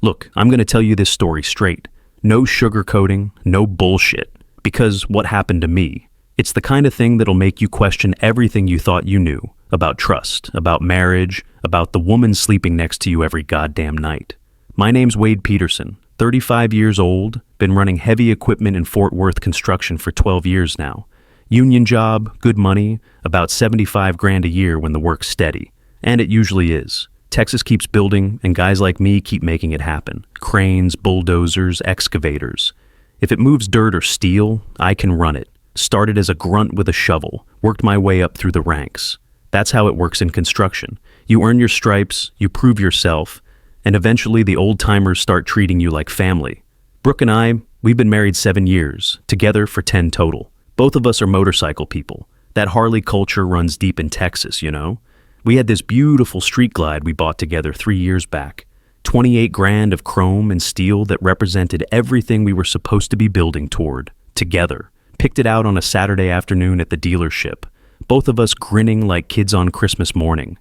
Look, I'm going to tell you this story straight. No sugarcoating, no bullshit. Because what happened to me, it's the kind of thing that'll make you question everything you thought you knew about trust, about marriage, about the woman sleeping next to you every goddamn night. My name's Wade Peterson, 35 years old, been running heavy equipment in Fort Worth construction for 12 years now. Union job, good money, about 75 grand a year when the work's steady. And it usually is. Texas keeps building, and guys like me keep making it happen. Cranes, bulldozers, excavators. If it moves dirt or steel, I can run it. Started as a grunt with a shovel, worked my way up through the ranks. That's how it works in construction. You earn your stripes, you prove yourself, and eventually the old-timers start treating you like family. Brooke and I, we've been married 7 years, together for 10 total. Both of us are motorcycle people. That Harley culture runs deep in Texas, you know? We had this beautiful street glide we bought together 3 years back. 28 grand of chrome and steel that represented everything we were supposed to be building toward, together. Picked it out on a Saturday afternoon at the dealership, both of us grinning like kids on Christmas morning.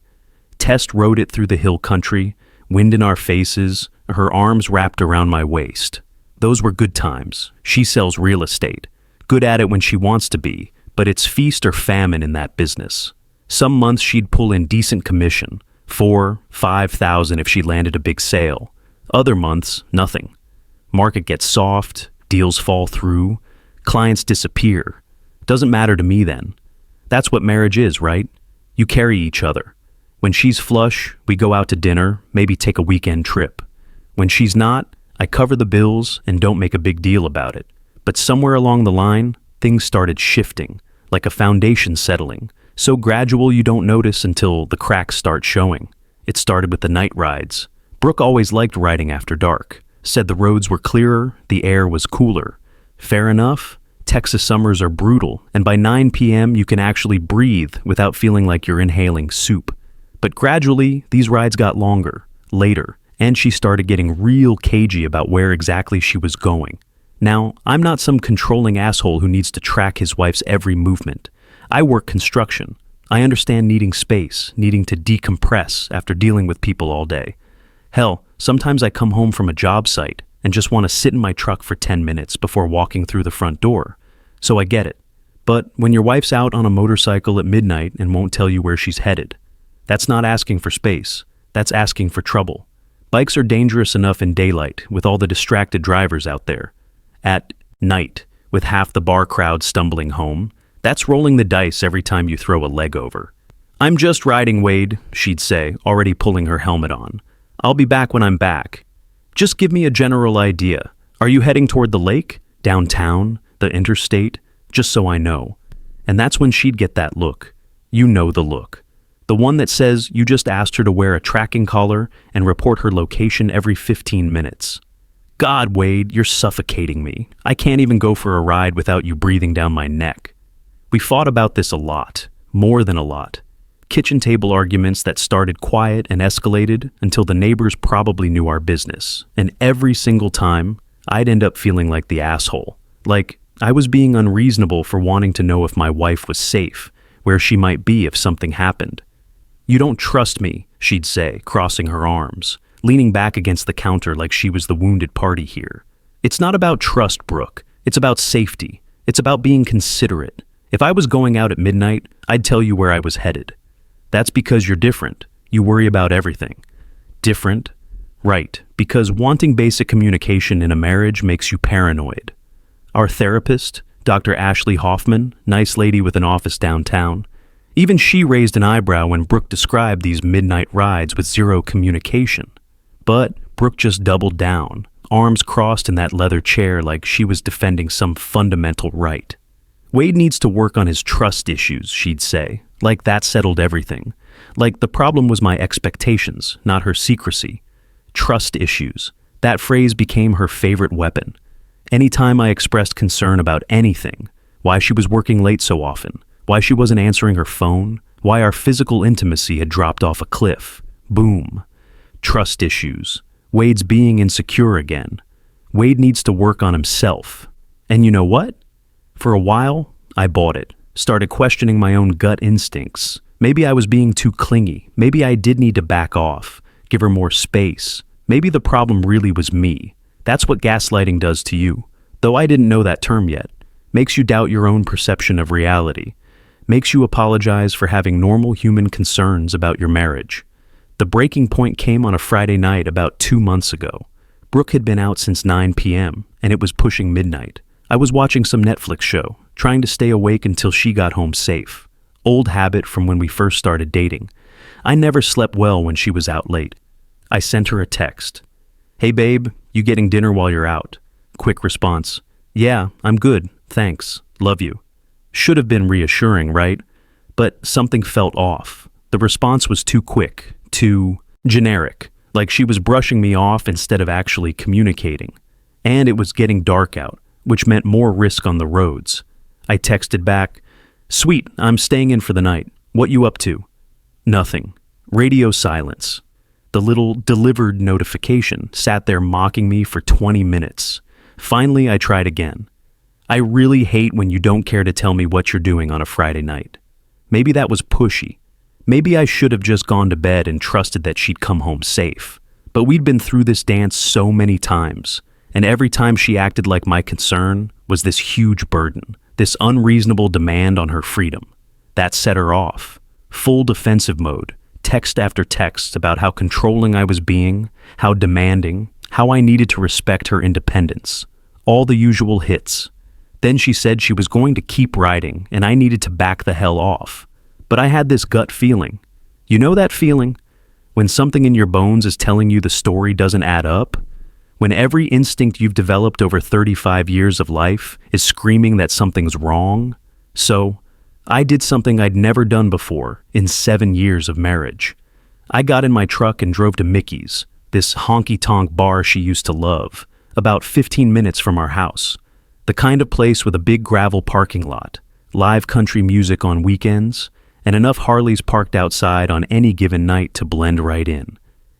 Tess rode it through the hill country, wind in our faces, her arms wrapped around my waist. Those were good times. She sells real estate. Good at it when she wants to be, but it's feast or famine in that business. Some months she'd pull in decent commission, 4,000-5,000 if she landed a big sale. Other months, nothing. Market gets soft, deals fall through, clients disappear. Doesn't matter to me then. That's what marriage is, right? You carry each other. When she's flush, we go out to dinner, maybe take a weekend trip. When she's not, I cover the bills and don't make a big deal about it. But somewhere along the line, things started shifting, like a foundation settling. So gradual you don't notice until the cracks start showing. It started with the night rides. Brooke always liked riding after dark. Said the roads were clearer, the air was cooler. Fair enough. Texas summers are brutal, and by 9 p.m. you can actually breathe without feeling like you're inhaling soup. But gradually, these rides got longer, later, and she started getting real cagey about where exactly she was going. Now, I'm not some controlling asshole who needs to track his wife's every movement. I work construction. I understand needing space, needing to decompress after dealing with people all day. Hell, sometimes I come home from a job site and just want to sit in my truck for 10 minutes before walking through the front door. So I get it. But when your wife's out on a motorcycle at midnight and won't tell you where she's headed, that's not asking for space. That's asking for trouble. Bikes are dangerous enough in daylight with all the distracted drivers out there. At night, with half the bar crowd stumbling home, that's rolling the dice every time you throw a leg over. "I'm just riding, Wade," she'd say, already pulling her helmet on. "I'll be back when I'm back. Just give me a general idea. Are you heading toward the lake, downtown, the interstate? Just so I know." And that's when she'd get that look. You know the look. The one that says you just asked her to wear a tracking collar and report her location every 15 minutes. God, Wade, you're suffocating me. I can't even go for a ride without you breathing down my neck. We fought about this a lot, more than a lot. Kitchen table arguments that started quiet and escalated until the neighbors probably knew our business. And every single time, I'd end up feeling like the asshole. Like I was being unreasonable for wanting to know if my wife was safe, where she might be if something happened. "You don't trust me," she'd say, crossing her arms, leaning back against the counter like she was the wounded party here. "It's not about trust, Brooke. It's about safety. It's about being considerate. If I was going out at midnight, I'd tell you where I was headed. That's because you're different. You worry about everything." Different? Right, because wanting basic communication in a marriage makes you paranoid. Our therapist, Dr. Ashley Hoffman, nice lady with an office downtown, even she raised an eyebrow when Brooke described these midnight rides with zero communication. But Brooke just doubled down, arms crossed in that leather chair like she was defending some fundamental right. "Wade needs to work on his trust issues," she'd say, like that settled everything. Like the problem was my expectations, not her secrecy. Trust issues. That phrase became her favorite weapon. Anytime I expressed concern about anything, why she was working late so often, why she wasn't answering her phone, why our physical intimacy had dropped off a cliff, boom. Trust issues. Wade's being insecure again. Wade needs to work on himself. And you know what? For a while, I bought it. Started questioning my own gut instincts. Maybe I was being too clingy. Maybe I did need to back off, give her more space. Maybe the problem really was me. That's what gaslighting does to you. Though I didn't know that term yet. Makes you doubt your own perception of reality. Makes you apologize for having normal human concerns about your marriage. The breaking point came on a Friday night about 2 months ago. Brooke had been out since 9 p.m., and it was pushing midnight. I was watching some Netflix show, trying to stay awake until she got home safe. Old habit from when we first started dating. I never slept well when she was out late. I sent her a text. "Hey babe, you getting dinner while you're out?" Quick response. "Yeah, I'm good, thanks, love you." Should have been reassuring, right? But something felt off. The response was too quick, too generic, like she was brushing me off instead of actually communicating. And it was getting dark out, which meant more risk on the roads. I texted back, "Sweet, I'm staying in for the night. What you up to?" Nothing. Radio silence. The little delivered notification sat there mocking me for 20 minutes. Finally, I tried again. I really hate when you don't care to tell me what you're doing on a Friday night. Maybe that was pushy. Maybe I should have just gone to bed and trusted that she'd come home safe. But we'd been through this dance so many times, and every time she acted like my concern was this huge burden, this unreasonable demand on her freedom. That set her off. Full defensive mode, text after text about how controlling I was being, how demanding, how I needed to respect her independence. All the usual hits. Then she said she was going to keep writing and I needed to back the hell off. But I had this gut feeling. You know that feeling? When something in your bones is telling you the story doesn't add up? When every instinct you've developed over 35 years of life is screaming that something's wrong? So, I did something I'd never done before in 7 years of marriage. I got in my truck and drove to Mickey's, this honky-tonk bar she used to love, about 15 minutes from our house. The kind of place with a big gravel parking lot, live country music on weekends, and enough Harleys parked outside on any given night to blend right in.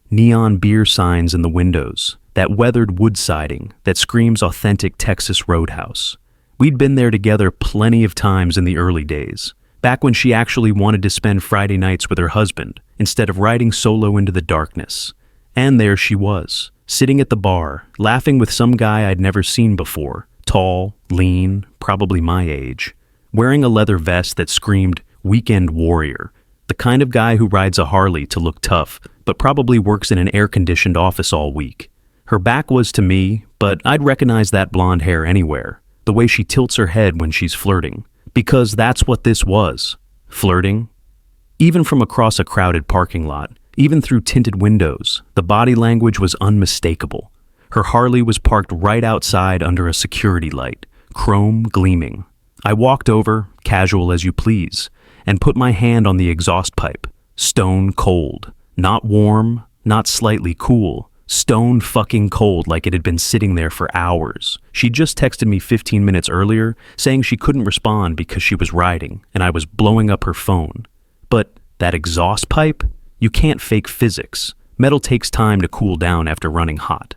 Neon beer signs in the windows, that weathered wood siding that screams authentic Texas Roadhouse. We'd been there together plenty of times in the early days, back when she actually wanted to spend Friday nights with her husband instead of riding solo into the darkness. And there she was, sitting at the bar, laughing with some guy I'd never seen before, tall, lean, probably my age, wearing a leather vest that screamed weekend warrior, the kind of guy who rides a Harley to look tough, but probably works in an air-conditioned office all week. Her back was to me, but I'd recognize that blonde hair anywhere, the way she tilts her head when she's flirting, because that's what this was, flirting. Even from across a crowded parking lot, even through tinted windows, the body language was unmistakable. Her Harley was parked right outside under a security light, chrome gleaming. I walked over, casual as you please, and put my hand on the exhaust pipe. Stone cold. Not warm, not slightly cool. Stone fucking cold, like it had been sitting there for hours. She'd just texted me 15 minutes earlier, saying she couldn't respond because she was riding, and I was blowing up her phone. But that exhaust pipe? You can't fake physics. Metal takes time to cool down after running hot.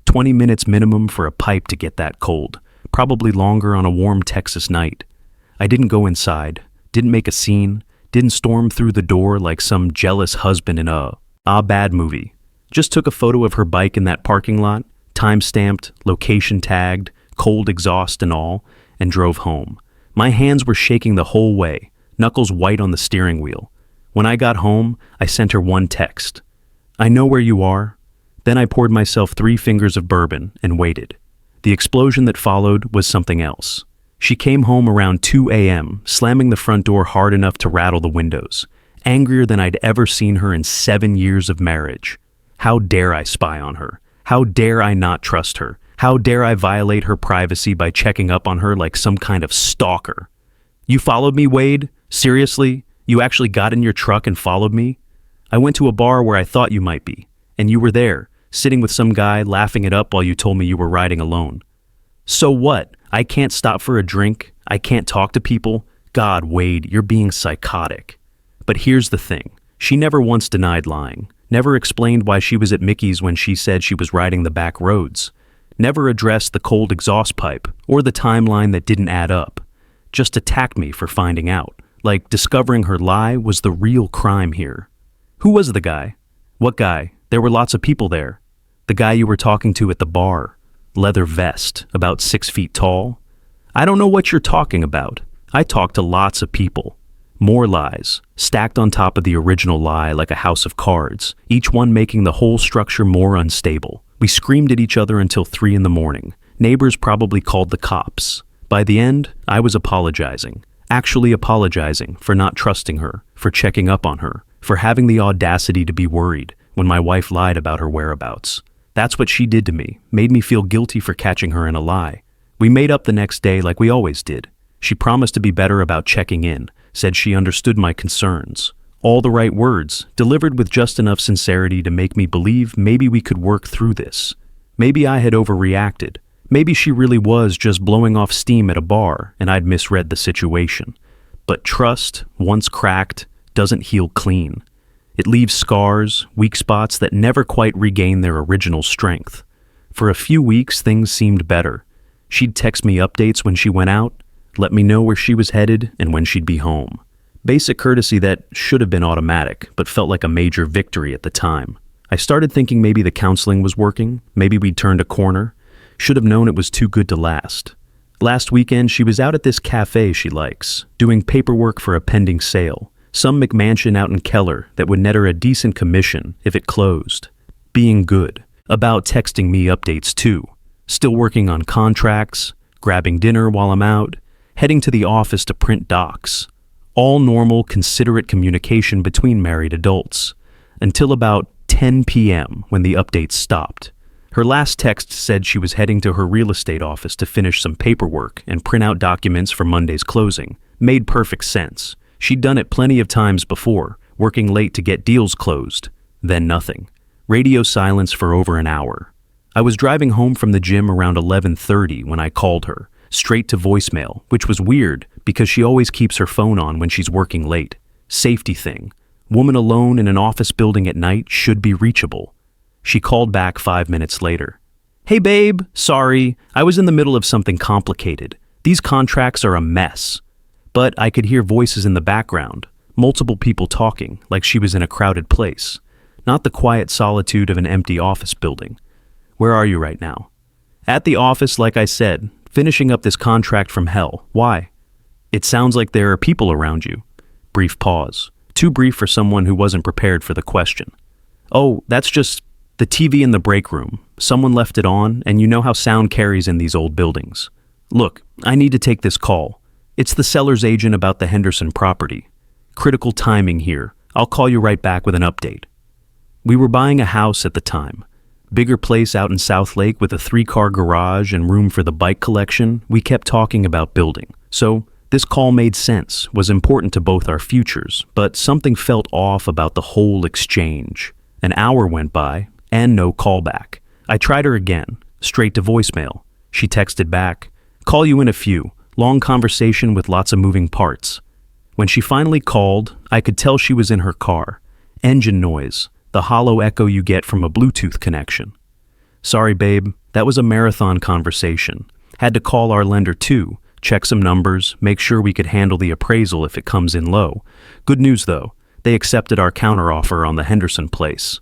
20 minutes minimum for a pipe to get that cold. Probably longer on a warm Texas night. I didn't go inside. Didn't make a scene, didn't storm through the door like some jealous husband in a bad movie. Just took a photo of her bike in that parking lot, time-stamped, location tagged, cold exhaust and all, and drove home. My hands were shaking the whole way, knuckles white on the steering wheel. When I got home, I sent her one text. "I know where you are." Then I poured myself 3 fingers of bourbon and waited. The explosion that followed was something else. She came home around 2 a.m., slamming the front door hard enough to rattle the windows, angrier than I'd ever seen her in 7 years of marriage. How dare I spy on her? How dare I not trust her? How dare I violate her privacy by checking up on her like some kind of stalker? "You followed me, Wade? Seriously? You actually got in your truck and followed me? I went to a bar where I thought you might be, and you were there, sitting with some guy laughing it up while you told me you were riding alone. So what? I can't stop for a drink? I can't talk to people? God, Wade, you're being psychotic." But here's the thing. She never once denied lying. Never explained why she was at Mickey's when she said she was riding the back roads. Never addressed the cold exhaust pipe or the timeline that didn't add up. Just attacked me for finding out. Like discovering her lie was the real crime here. Who was the guy? What guy? There were lots of people there. The guy you were talking to at the bar. Leather vest, about 6 feet tall. I don't know what you're talking about. I talk to lots of people. More lies, stacked on top of the original lie like a house of cards, each one making the whole structure more unstable. We screamed at each other until 3 in the morning. Neighbors probably called the cops. By the end, I was apologizing. Actually apologizing for not trusting her, for checking up on her, for having the audacity to be worried when my wife lied about her whereabouts. That's what she did to me, made me feel guilty for catching her in a lie. We made up the next day like we always did. She promised to be better about checking in, said she understood my concerns. All the right words, delivered with just enough sincerity to make me believe maybe we could work through this. Maybe I had overreacted. Maybe she really was just blowing off steam at a bar and I'd misread the situation. But trust, once cracked, doesn't heal clean. It leaves scars, weak spots that never quite regain their original strength. For a few weeks, things seemed better. She'd text me updates when she went out, let me know where she was headed and when she'd be home. Basic courtesy that should have been automatic, but felt like a major victory at the time. I started thinking maybe the counseling was working, maybe we'd turned a corner. Should have known it was too good to last. Last weekend, she was out at this cafe she likes, doing paperwork for a pending sale. Some McMansion out in Keller that would net her a decent commission if it closed. Being good. About texting me updates too. Still working on contracts, grabbing dinner while I'm out, heading to the office to print docs. All normal, considerate communication between married adults. Until about 10 p.m. when the updates stopped. Her last text said she was heading to her real estate office to finish some paperwork and print out documents for Monday's closing. Made perfect sense. She'd done it plenty of times before, working late to get deals closed. Then nothing. Radio silence for over an hour. I was driving home from the gym around 11:30 when I called her, straight to voicemail, which was weird because she always keeps her phone on when she's working late. Safety thing. Woman alone in an office building at night should be reachable. She called back 5 minutes later. Hey babe, sorry, I was in the middle of something complicated. These contracts are a mess. But I could hear voices in the background, multiple people talking like she was in a crowded place, not the quiet solitude of an empty office building. Where are you right now? At the office, like I said, finishing up this contract from hell. Why? It sounds like there are people around you. Brief pause. Too brief for someone who wasn't prepared for the question. Oh, that's just the TV in the break room. Someone left it on, and you know how sound carries in these old buildings. Look, I need to take this call. It's the seller's agent about the Henderson property. Critical timing here. I'll call you right back with an update. We were buying a house at the time. Bigger place out in South Lake with a 3-car garage and room for the bike collection. We kept talking about building. So this call made sense, was important to both our futures, but something felt off about the whole exchange. An hour went by, and no callback. I tried her again, straight to voicemail. She texted back, call you in a few, long conversation with lots of moving parts. When she finally called, I could tell she was in her car. Engine noise, the hollow echo you get from a Bluetooth connection. Sorry babe, that was a marathon conversation. Had to call our lender too, check some numbers, make sure we could handle the appraisal if it comes in low. Good news though, they accepted our counteroffer on the Henderson place.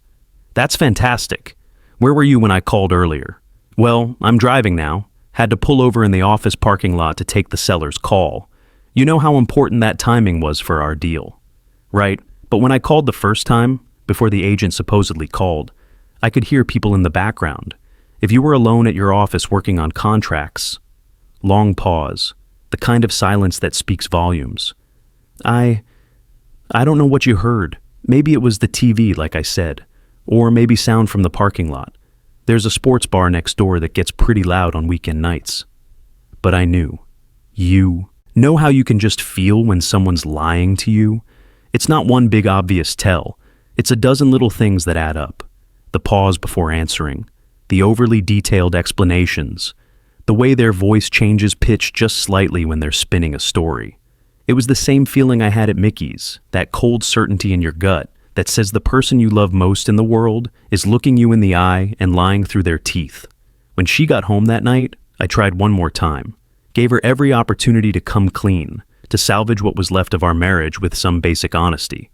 That's fantastic. Where were you when I called earlier? Well, I'm driving now. Had to pull over in the office parking lot to take the seller's call. You know how important that timing was for our deal. Right, but when I called the first time, before the agent supposedly called, I could hear people in the background. If you were alone at your office working on contracts. Long pause, the kind of silence that speaks volumes. I don't know what you heard. Maybe it was the TV, like I said. Or maybe sound from the parking lot. There's a sports bar next door that gets pretty loud on weekend nights. But I knew. You know how you can just feel when someone's lying to you? It's not one big obvious tell. It's a dozen little things that add up. The pause before answering. The overly detailed explanations. The way their voice changes pitch just slightly when they're spinning a story. It was the same feeling I had at Mickey's, that cold certainty in your gut that says the person you love most in the world is looking you in the eye and lying through their teeth. When she got home that night, I tried one more time. Gave her every opportunity to come clean, to salvage what was left of our marriage with some basic honesty.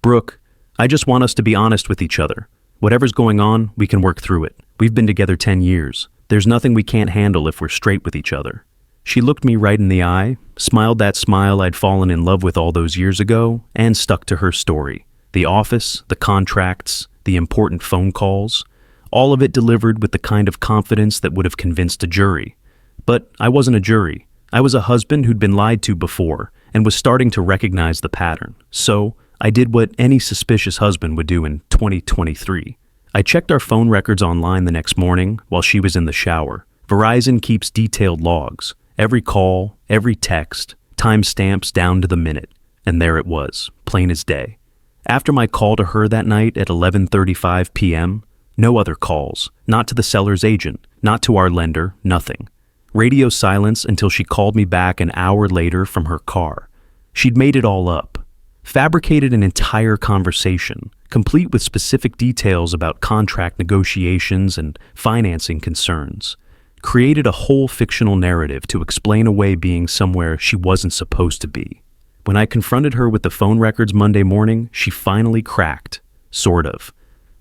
Brooke, I just want us to be honest with each other. Whatever's going on, we can work through it. We've been together 10 years. There's nothing we can't handle if we're straight with each other. She looked me right in the eye, smiled that smile I'd fallen in love with all those years ago, and stuck to her story. The office, the contracts, the important phone calls, all of it delivered with the kind of confidence that would have convinced a jury. But I wasn't a jury. I was a husband who'd been lied to before and was starting to recognize the pattern. So I did what any suspicious husband would do in 2023. I checked our phone records online the next morning while she was in the shower. Verizon keeps detailed logs. Every call, every text, timestamps down to the minute. And there it was, plain as day. After my call to her that night at 11:35 p.m., no other calls, not to the seller's agent, not to our lender, nothing. Radio silence until she called me back an hour later from her car. She'd made it all up. Fabricated an entire conversation, complete with specific details about contract negotiations and financing concerns. Created a whole fictional narrative to explain away being somewhere she wasn't supposed to be. When I confronted her with the phone records Monday morning, she finally cracked. Sort of.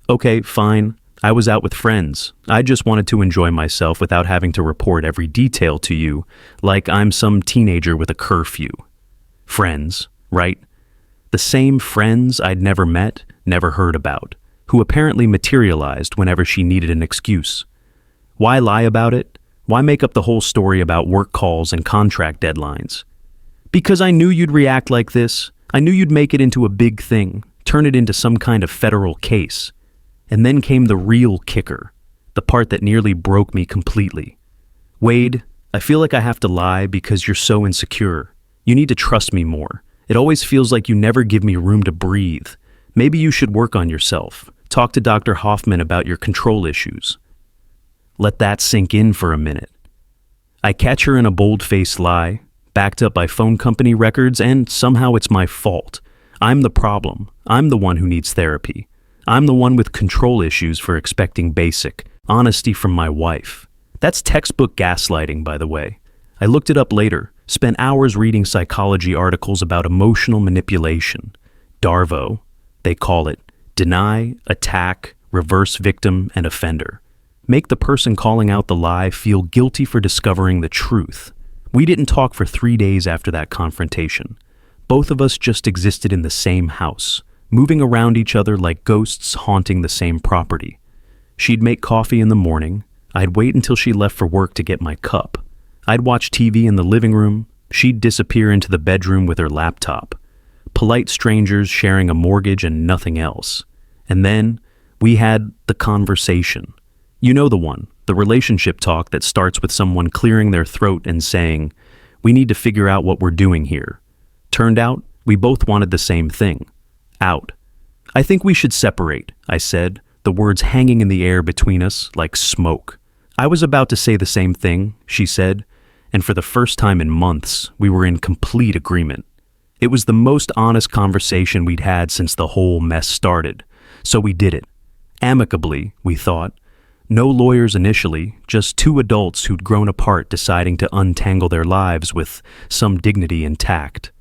Okay, fine. I was out with friends. I just wanted to enjoy myself without having to report every detail to you, like I'm some teenager with a curfew. Friends, right? The same friends I'd never met, never heard about, who apparently materialized whenever she needed an excuse. Why lie about it? Why make up the whole story about work calls and contract deadlines? Because I knew you'd react like this. I knew you'd make it into a big thing, turn it into some kind of federal case. And then came the real kicker, the part that nearly broke me completely. Wade, I feel like I have to lie because you're so insecure. You need to trust me more. It always feels like you never give me room to breathe. Maybe you should work on yourself. Talk to Dr. Hoffman about your control issues. Let that sink in for a minute. I catch her in a bold-faced lie, backed up by phone company records, and somehow it's my fault. I'm the problem. I'm the one who needs therapy. I'm the one with control issues for expecting basic honesty from my wife. That's textbook gaslighting, by the way. I looked it up later, spent hours reading psychology articles about emotional manipulation. DARVO, they call it. Deny, attack, reverse victim, and offender. Make the person calling out the lie feel guilty for discovering the truth. We didn't talk for 3 days after that confrontation. Both of us just existed in the same house, moving around each other like ghosts haunting the same property. She'd make coffee in the morning. I'd wait until she left for work to get my cup. I'd watch TV in the living room. She'd disappear into the bedroom with her laptop. Polite strangers sharing a mortgage and nothing else. And then we had the conversation. You know the one, the relationship talk that starts with someone clearing their throat and saying, "We need to figure out what we're doing here." Turned out, we both wanted the same thing. Out. "I think we should separate," I said, the words hanging in the air between us like smoke. I was about to say the same thing, she said, and for the first time in months, we were in complete agreement. It was the most honest conversation we'd had since the whole mess started, so we did it. Amicably, we thought. No lawyers initially, just two adults who'd grown apart deciding to untangle their lives with some dignity intact.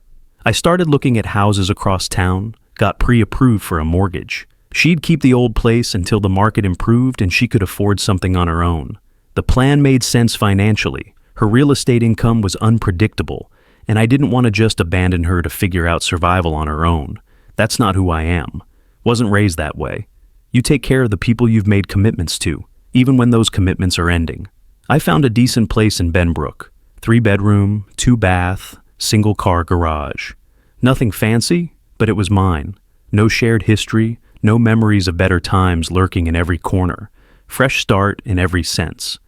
I started looking at houses across town, got pre-approved for a mortgage. She'd keep the old place until the market improved and she could afford something on her own. The plan made sense financially. Her real estate income was unpredictable, and I didn't want to just abandon her to figure out survival on her own. That's not who I am. Wasn't raised that way. You take care of the people you've made commitments to, even when those commitments are ending. I found a decent place in Benbrook. 3-bedroom, 2-bath, single-car garage. Nothing fancy, but it was mine. No shared history, no memories of better times lurking in every corner. Fresh start in every sense.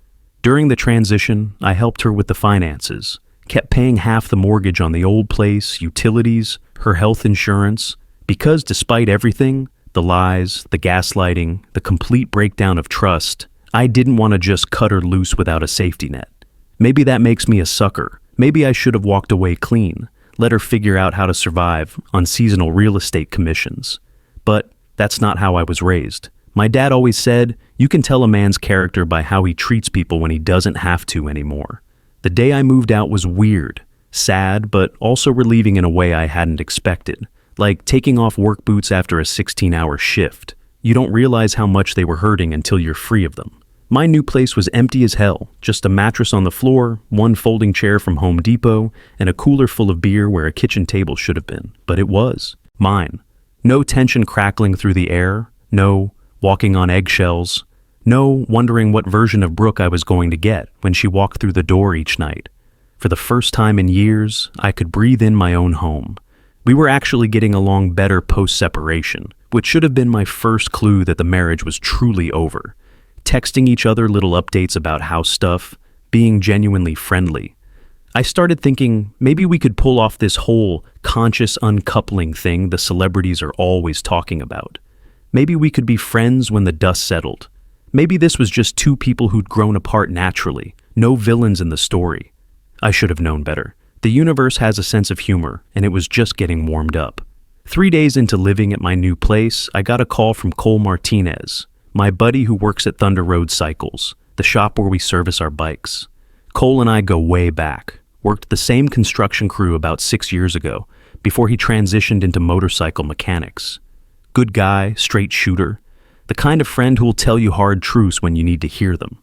During the transition, I helped her with the finances, kept paying half the mortgage on the old place, utilities, her health insurance, because despite everything, the lies, the gaslighting, the complete breakdown of trust, I didn't want to just cut her loose without a safety net. Maybe that makes me a sucker. Maybe I should have walked away clean, let her figure out how to survive on seasonal real estate commissions. But that's not how I was raised. My dad always said, you can tell a man's character by how he treats people when he doesn't have to anymore. The day I moved out was weird, sad, but also relieving in a way I hadn't expected, like taking off work boots after a 16-hour shift. You don't realize how much they were hurting until you're free of them. My new place was empty as hell, just a mattress on the floor, one folding chair from Home Depot, and a cooler full of beer where a kitchen table should have been. But it was mine. No tension crackling through the air, no walking on eggshells, no wondering what version of Brooke I was going to get when she walked through the door each night. For the first time in years, I could breathe in my own home. We were actually getting along better post-separation, which should have been my first clue that the marriage was truly over. Texting each other little updates about house stuff, being genuinely friendly. I started thinking maybe we could pull off this whole conscious uncoupling thing the celebrities are always talking about. Maybe we could be friends when the dust settled. Maybe this was just two people who'd grown apart naturally, no villains in the story. I should have known better. The universe has a sense of humor, and it was just getting warmed up. 3 days into living at my new place, I got a call from Cole Martinez, my buddy who works at Thunder Road Cycles, the shop where we service our bikes. Cole and I go way back, worked the same construction crew about 6 years ago, before he transitioned into motorcycle mechanics. Good guy, straight shooter, the kind of friend who will tell you hard truths when you need to hear them.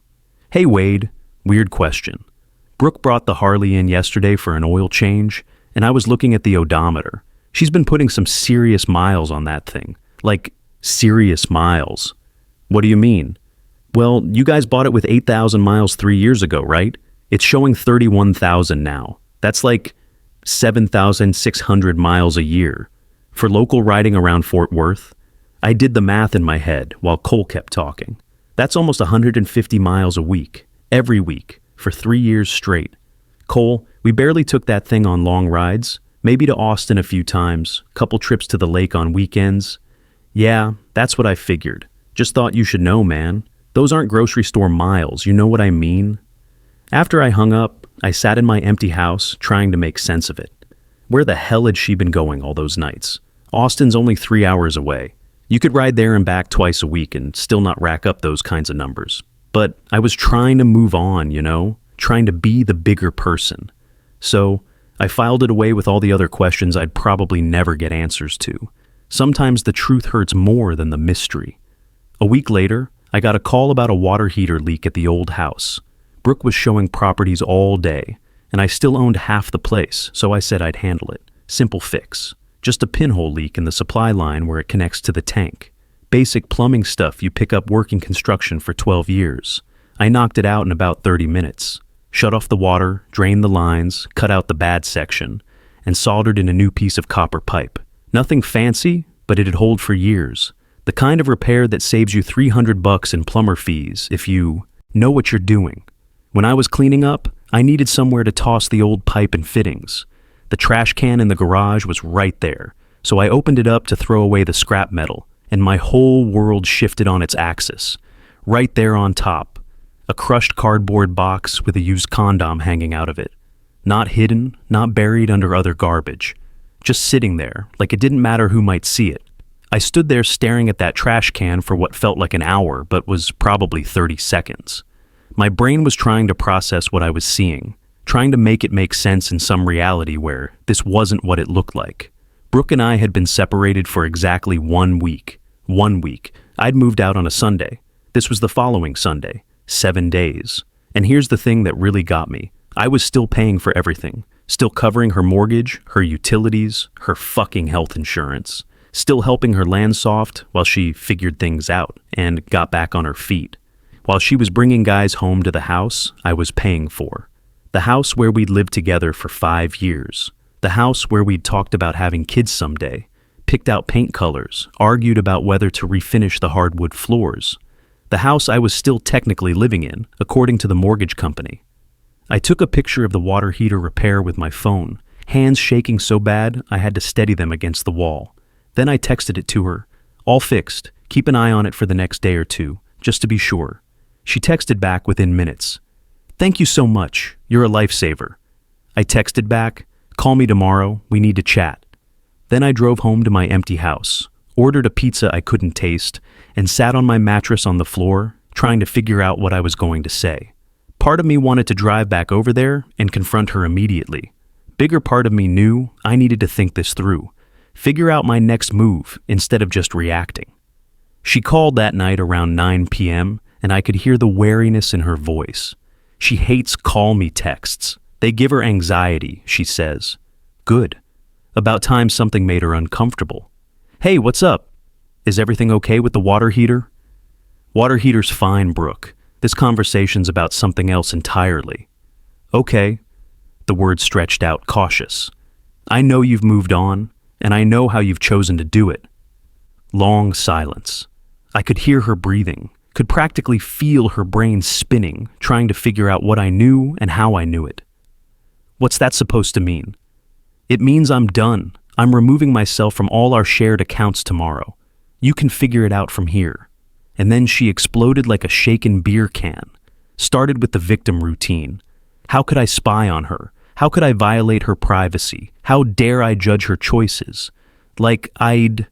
Hey Wade, weird question. Brooke brought the Harley in yesterday for an oil change, and I was looking at the odometer. She's been putting some serious miles on that thing. Like, serious miles. What do you mean? Well, you guys bought it with 8,000 miles 3 years ago, right? It's showing 31,000 now. That's like 7,600 miles a year. For local riding around Fort Worth, I did the math in my head while Cole kept talking. That's almost 150 miles a week, every week, for 3 years straight. Cole, we barely took that thing on long rides, maybe to Austin a few times, couple trips to the lake on weekends. Yeah, that's what I figured. Just thought you should know, man. Those aren't grocery store miles, you know what I mean? After I hung up, I sat in my empty house trying to make sense of it. Where the hell had she been going all those nights? Austin's only 3 hours away. You could ride there and back twice a week and still not rack up those kinds of numbers. But I was trying to move on, you know? Trying to be the bigger person. So I filed it away with all the other questions I'd probably never get answers to. Sometimes the truth hurts more than the mystery. A week later, I got a call about a water heater leak at the old house. Brooke was showing properties all day, and I still owned half the place, so I said I'd handle it. Simple fix. Just a pinhole leak in the supply line where it connects to the tank. Basic plumbing stuff you pick up working construction for 12 years. I knocked it out in about 30 minutes. Shut off the water, drained the lines, cut out the bad section, and soldered in a new piece of copper pipe. Nothing fancy, but it'd hold for years. The kind of repair that saves you $300 in plumber fees if you know what you're doing. When I was cleaning up, I needed somewhere to toss the old pipe and fittings. The trash can in the garage was right there, so I opened it up to throw away the scrap metal, and my whole world shifted on its axis. Right there on top, a crushed cardboard box with a used condom hanging out of it. Not hidden, not buried under other garbage. Just sitting there, like it didn't matter who might see it. I stood there staring at that trash can for what felt like an hour, but was probably 30 seconds. My brain was trying to process what I was seeing, trying to make it make sense in some reality where this wasn't what it looked like. Brooke and I had been separated for exactly 1 week. 1 week. I'd moved out on a Sunday. This was the following Sunday. 7 days. And here's the thing that really got me. I was still paying for everything. Still covering her mortgage, her utilities, her fucking health insurance. Still helping her land soft while she figured things out and got back on her feet. While she was bringing guys home to the house I was paying for. The house where we'd lived together for 5 years. The house where we'd talked about having kids someday. Picked out paint colors, argued about whether to refinish the hardwood floors. The house I was still technically living in, according to the mortgage company. I took a picture of the water heater repair with my phone, hands shaking so bad I had to steady them against the wall. Then I texted it to her. All fixed. Keep an eye on it for the next day or two, just to be sure. She texted back within minutes. Thank you so much. You're a lifesaver. I texted back, call me tomorrow. We need to chat. Then I drove home to my empty house, ordered a pizza I couldn't taste, and sat on my mattress on the floor, trying to figure out what I was going to say. Part of me wanted to drive back over there and confront her immediately. Bigger part of me knew I needed to think this through. Figure out my next move instead of just reacting. She called that night around 9 p.m., and I could hear the wariness in her voice. She hates call me texts. They give her anxiety, she says. Good. About time something made her uncomfortable. Hey, what's up? Is everything okay with the water heater? Water heater's fine, Brooke. This conversation's about something else entirely. Okay. The word stretched out, cautious. I know you've moved on, and I know how you've chosen to do it. Long silence. I could hear her breathing, could practically feel her brain spinning, trying to figure out what I knew and how I knew it. What's that supposed to mean? It means I'm done. I'm removing myself from all our shared accounts tomorrow. You can figure it out from here. And then she exploded like a shaken beer can. Started with the victim routine. How could I spy on her? How could I violate her privacy? How dare I judge her choices? Like I'd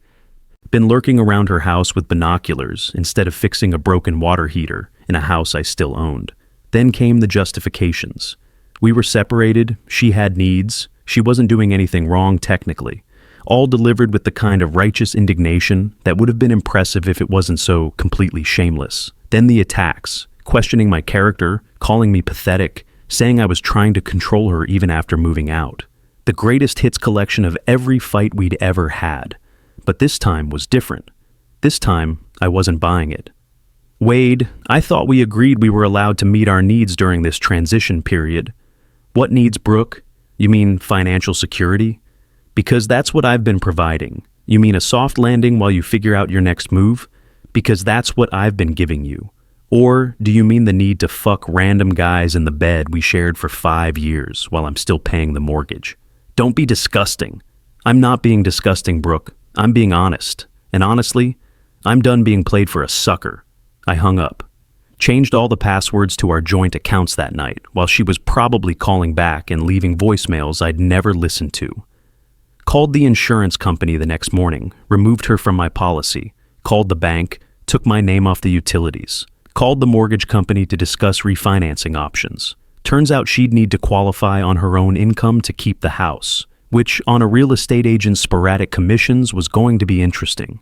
been lurking around her house with binoculars instead of fixing a broken water heater in a house I still owned. Then came the justifications. We were separated, she had needs, she wasn't doing anything wrong technically. All delivered with the kind of righteous indignation that would have been impressive if it wasn't so completely shameless. Then the attacks, questioning my character, calling me pathetic, saying I was trying to control her even after moving out. The greatest hits collection of every fight we'd ever had. But this time was different. This time, I wasn't buying it. Wade, I thought we agreed we were allowed to meet our needs during this transition period. What needs, Brooke? You mean financial security? Because that's what I've been providing. You mean a soft landing while you figure out your next move? Because that's what I've been giving you. Or do you mean the need to fuck random guys in the bed we shared for 5 years while I'm still paying the mortgage? Don't be disgusting. I'm not being disgusting, Brooke. I'm being honest. And honestly, I'm done being played for a sucker. I hung up. Changed all the passwords to our joint accounts that night while she was probably calling back and leaving voicemails I'd never listened to. Called the insurance company the next morning, removed her from my policy, called the bank, took my name off the utilities, called the mortgage company to discuss refinancing options. Turns out she'd need to qualify on her own income to keep the house, which on a real estate agent's sporadic commissions was going to be interesting.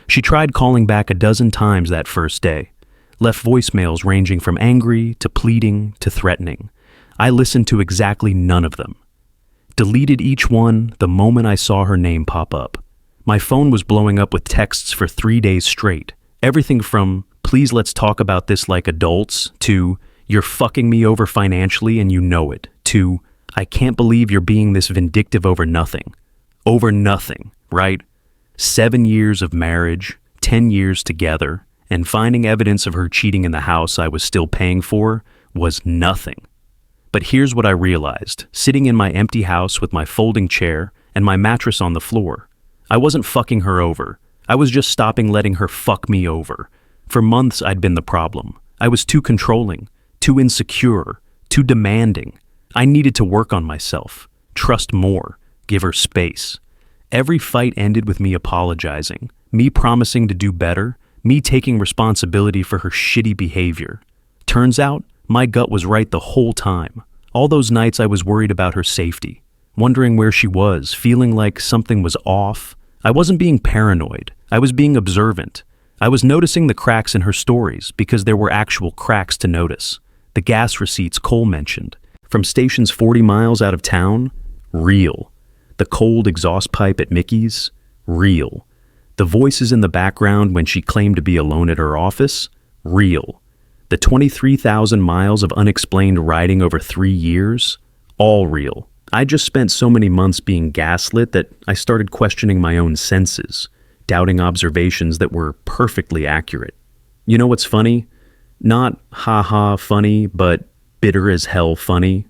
She tried calling back a dozen times that first day, left voicemails ranging from angry to pleading to threatening. I listened to exactly none of them. Deleted each one the moment I saw her name pop up. My phone was blowing up with texts for 3 days straight. Everything from, please let's talk about this like adults, to, you're fucking me over financially and you know it, to, I can't believe you're being this vindictive over nothing. Over nothing, right? 7 years of marriage, 10 years together, and finding evidence of her cheating in the house I was still paying for was nothing. But here's what I realized, sitting in my empty house with my folding chair and my mattress on the floor. I wasn't fucking her over. I was just stopping letting her fuck me over. For months I'd been the problem. I was too controlling, too insecure, too demanding. I needed to work on myself, trust more, give her space. Every fight ended with me apologizing, me promising to do better, me taking responsibility for her shitty behavior. Turns out, my gut was right the whole time. All those nights I was worried about her safety, wondering where she was, feeling like something was off. I wasn't being paranoid. I was being observant. I was noticing the cracks in her stories because there were actual cracks to notice. The gas receipts Cole mentioned. From stations 40 miles out of town, real. The cold exhaust pipe at Mickey's, real. The voices in the background when she claimed to be alone at her office, real. The 23,000 miles of unexplained riding over 3 years, all real. I just spent so many months being gaslit that I started questioning my own senses, doubting observations that were perfectly accurate. You know what's funny? Not ha-ha funny, but bitter as hell funny.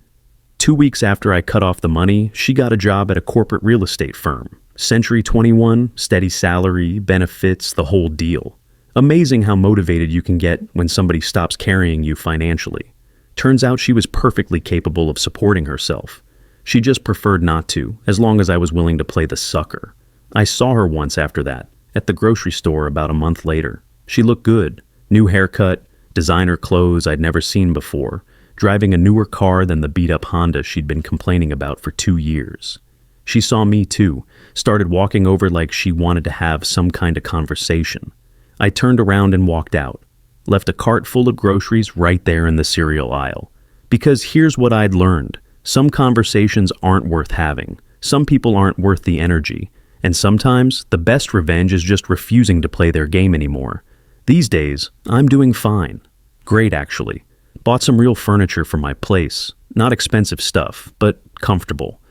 2 weeks after I cut off the money, she got a job at a corporate real estate firm. Century 21, steady salary, benefits, the whole deal. Amazing how motivated you can get when somebody stops carrying you financially. Turns out she was perfectly capable of supporting herself. She just preferred not to, as long as I was willing to play the sucker. I saw her once after that, at the grocery store about a month later. She looked good. New haircut, designer clothes I'd never seen before, driving a newer car than the beat-up Honda she'd been complaining about for 2 years. She saw me too, started walking over like she wanted to have some kind of conversation. I turned around and walked out, left a cart full of groceries right there in the cereal aisle. Because here's what I'd learned. Some conversations aren't worth having. Some people aren't worth the energy. And sometimes, the best revenge is just refusing to play their game anymore. These days, I'm doing fine. Great, actually. Bought some real furniture for my place. Not expensive stuff, but comfortable.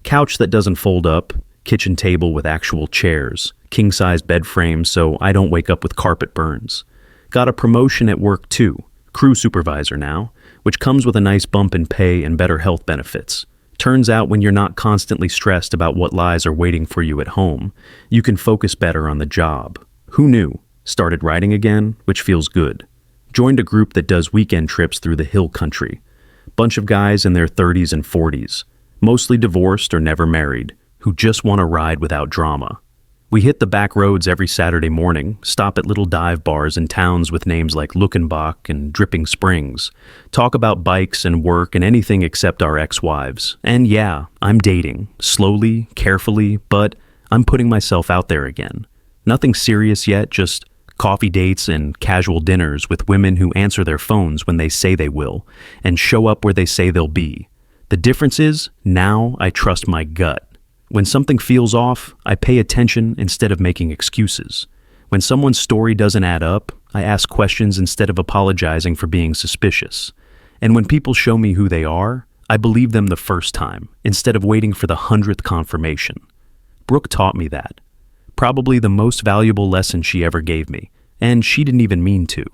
Couch that doesn't fold up, kitchen table with actual chairs, king-size bed frames so I don't wake up with carpet burns. Got a promotion at work too, crew supervisor now, which comes with a nice bump in pay and better health benefits. Turns out when you're not constantly stressed about what lies are waiting for you at home, you can focus better on the job. Who knew? Started writing again, which feels good. Joined a group that does weekend trips through the hill country. Bunch of guys in their 30s and 40s, mostly divorced or never married, who just want to ride without drama. We hit the back roads every Saturday morning, stop at little dive bars in towns with names like Luckenbach and Dripping Springs, talk about bikes and work and anything except our ex-wives. And yeah, I'm dating, slowly, carefully, but I'm putting myself out there again. Nothing serious yet, just coffee dates and casual dinners with women who answer their phones when they say they will, and show up where they say they'll be. The difference is, now I trust my gut. When something feels off, I pay attention instead of making excuses. When someone's story doesn't add up, I ask questions instead of apologizing for being suspicious. And when people show me who they are, I believe them the first time, instead of waiting for the 100th confirmation. Brooke taught me that. Probably the most valuable lesson she ever gave me, and she didn't even mean to.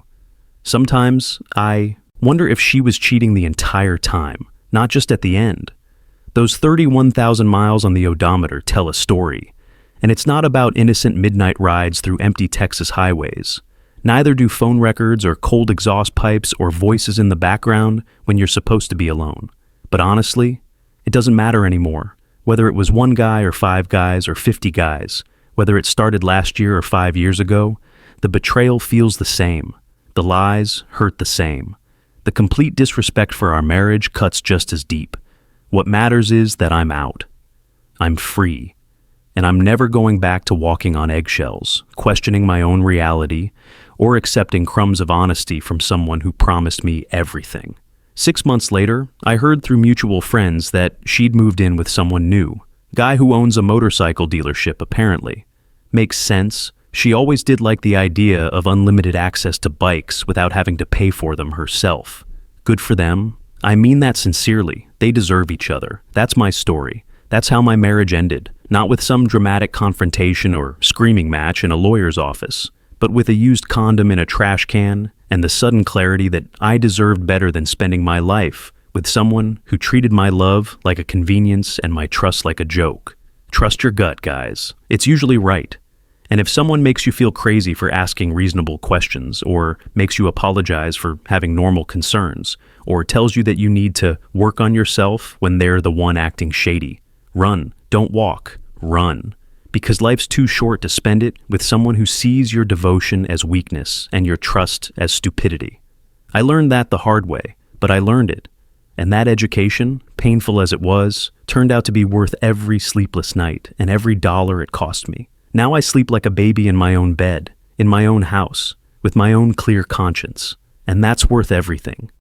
Sometimes I wonder if she was cheating the entire time, not just at the end. Those 31,000 miles on the odometer tell a story, and it's not about innocent midnight rides through empty Texas highways. Neither do phone records or cold exhaust pipes or voices in the background when you're supposed to be alone. But honestly, it doesn't matter anymore, whether it was one guy or 5 guys or 50 guys. Whether it started last year or 5 years ago, the betrayal feels the same. The lies hurt the same. The complete disrespect for our marriage cuts just as deep. What matters is that I'm out. I'm free. And I'm never going back to walking on eggshells, questioning my own reality, or accepting crumbs of honesty from someone who promised me everything. 6 months later, I heard through mutual friends that she'd moved in with someone new. Guy who owns a motorcycle dealership, apparently. Makes sense. She always did like the idea of unlimited access to bikes without having to pay for them herself. Good for them. I mean that sincerely. They deserve each other. That's my story. That's how my marriage ended. Not with some dramatic confrontation or screaming match in a lawyer's office, but with a used condom in a trash can and the sudden clarity that I deserved better than spending my life with someone who treated my love like a convenience and my trust like a joke. Trust your gut, guys. It's usually right. And if someone makes you feel crazy for asking reasonable questions, or makes you apologize for having normal concerns, or tells you that you need to work on yourself when they're the one acting shady, run. Don't walk. Run. Because life's too short to spend it with someone who sees your devotion as weakness and your trust as stupidity. I learned that the hard way, but I learned it. And that education, painful as it was, turned out to be worth every sleepless night and every dollar it cost me. Now I sleep like a baby in my own bed, in my own house, with my own clear conscience. And that's worth everything.